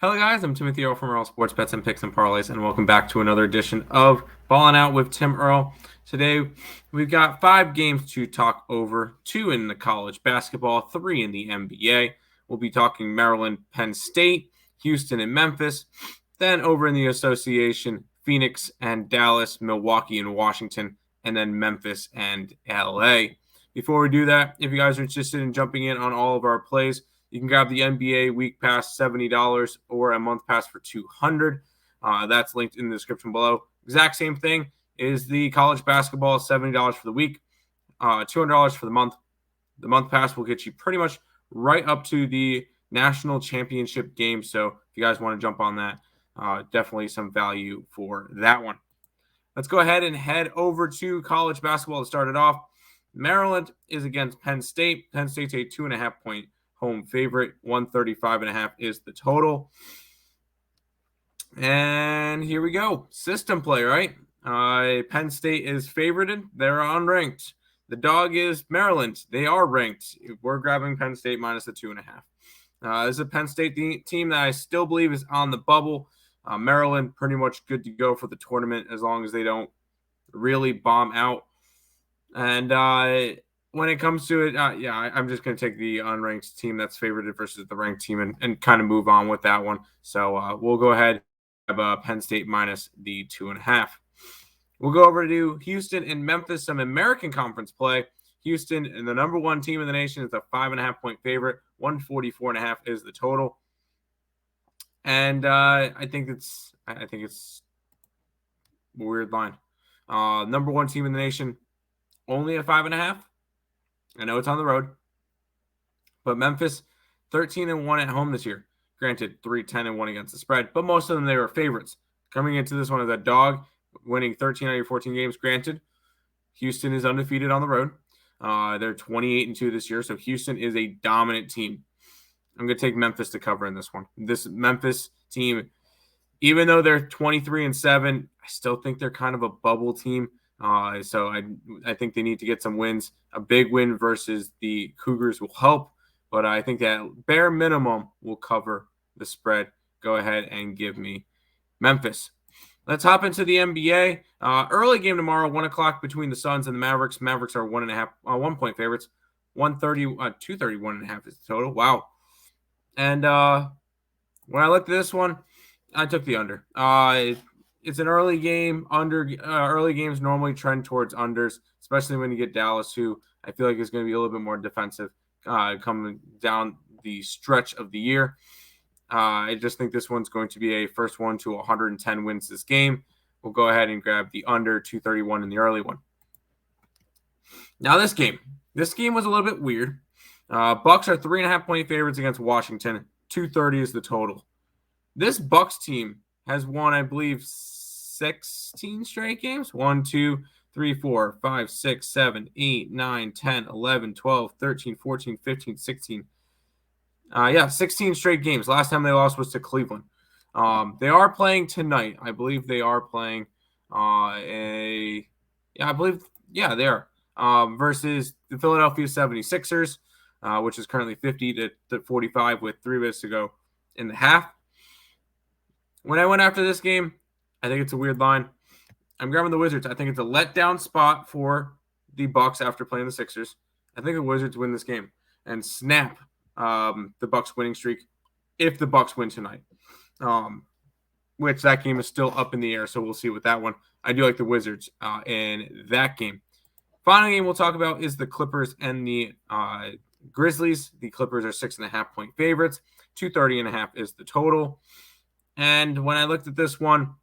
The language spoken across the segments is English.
Hello guys, I'm Timothy Earle from Earle Sports Bets and Picks and Parlays, and welcome back to another edition of Ballin' Out with Tim Earle. Today, we've got 5 games to talk over, 2 in the college basketball, 3 in the NBA. We'll be talking Maryland, Penn State, Houston, and Memphis. Then over in the association, Phoenix and Dallas, Milwaukee and Washington, and then Memphis and LA. Before we do that, if you guys are interested in jumping in on all of our plays, you can grab the NBA week pass, $70, or a month pass for $200. That's linked in the description below. Exact same thing is the college basketball, $70 for the week, $200 for the month. The month pass will get you pretty much right up to the national championship game. So if you guys want to jump on that, definitely some value for that one. Let's go ahead and head over to college basketball to start it off. Maryland is against Penn State. Penn State's a 2.5-point home favorite. 135.5 is the total. And here we go. System play, right? Penn State is favorited. They're unranked. The dog is Maryland. They are ranked. We're grabbing Penn State minus the 2.5. This is a Penn State team that I still believe is on the bubble. Maryland pretty much good to go for the tournament as long as they don't really bomb out. And when it comes to it, I'm just going to take the unranked team that's favored versus the ranked team and kind of move on with that one. So we'll go ahead and have Penn State minus the 2.5. We'll go over to Houston and Memphis, some American Conference play. Houston, and the number one team in the nation, is a 5.5-point favorite. 144.5 is the total. And I think it's a weird line. Number one team in the nation, only a 5.5. I know it's on the road, but Memphis 13-1 at home this year. Granted, 3-10-1 against the spread, but most of them they were favorites. Coming into this one as a dog, winning 13 out of your 14 games. Granted, Houston is undefeated on the road. They're 28-2 this year, so Houston is a dominant team. I'm going to take Memphis to cover in this one. This Memphis team, even though they're 23-7, I still think they're kind of a bubble team. So I think they need to get some wins. A big win versus the Cougars will help, but I think that bare minimum will cover the spread. Go ahead and give me Memphis. Let's hop into the NBA. Early game tomorrow, 1 o'clock between the Suns and the Mavericks. Mavericks are 1.5 favorites. 231.5 is the total. Wow. And when I looked at this one, I took the under. It's an early game. Early games normally trend towards unders, especially when you get Dallas, who I feel like is going to be a little bit more defensive coming down the stretch of the year. I just think this one's going to be a first one to 110 wins this game. We'll go ahead and grab the under 231 in the early one. Now this game was a little bit weird. Bucks are 3.5-point favorites against Washington. 230 is the total. This Bucks team has won, I believe, 16 straight games. 1, 2, 3, 4, 5, 6, 7, 8, 9, 10, 11, 12, 13, 14, 15, 16. 16 straight games. Last time they lost was to Cleveland. They are playing tonight. I believe they are playing they are. Versus the Philadelphia 76ers, which is currently 50-45 with 3 minutes to go in the half. When I went after this game, I think it's a weird line. I'm grabbing the Wizards. I think it's a letdown spot for the Bucks after playing the Sixers. I think the Wizards win this game and snap the Bucks winning streak if the Bucks win tonight. Which that game is still up in the air, so we'll see with that one. I do like the Wizards in that game. Final game we'll talk about is the Clippers and the Grizzlies. The Clippers are 6.5-point favorites. 230.5 is the total. And when I looked at this one,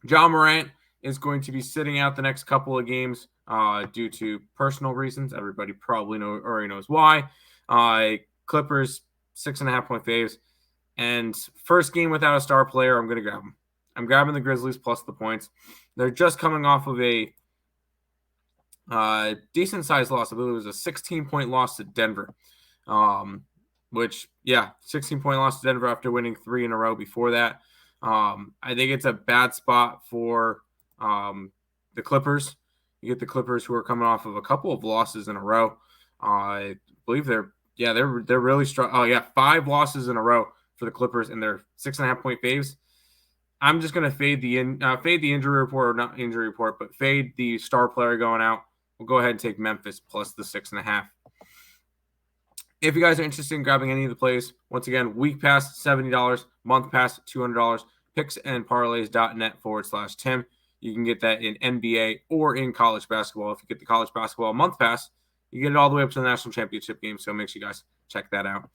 Ja Morant is going to be sitting out the next couple of games due to personal reasons. Everybody probably already knows why. Clippers, 6.5-point faves. And first game without a star player, I'm going to grab them. I'm grabbing the Grizzlies plus the points. They're just coming off of a decent-sized loss. I believe it was a 16-point loss to Denver. 16-point loss to Denver after winning 3 in a row before that. I think it's a bad spot for the Clippers. You get the Clippers, who are coming off of a couple of losses in a row. I believe they're really strong. 5 losses in a row for the Clippers and their 6.5-point faves. I'm just going to fade the injury report, or not injury report, but fade the star player going out. We'll go ahead and take Memphis plus the 6.5. If you guys are interested in grabbing any of the plays, once again, week pass $70, month pass $200, picksandparlays.net/Tim. You can get that in NBA or in college basketball. If you get the college basketball month pass, you get it all the way up to the national championship game. So make sure you guys check that out.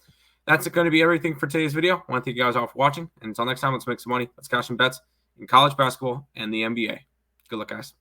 That's going to be everything for today's video. I want to thank you guys all for watching. And until next time, let's make some money. Let's cash some bets in college basketball and the NBA. Good luck, guys.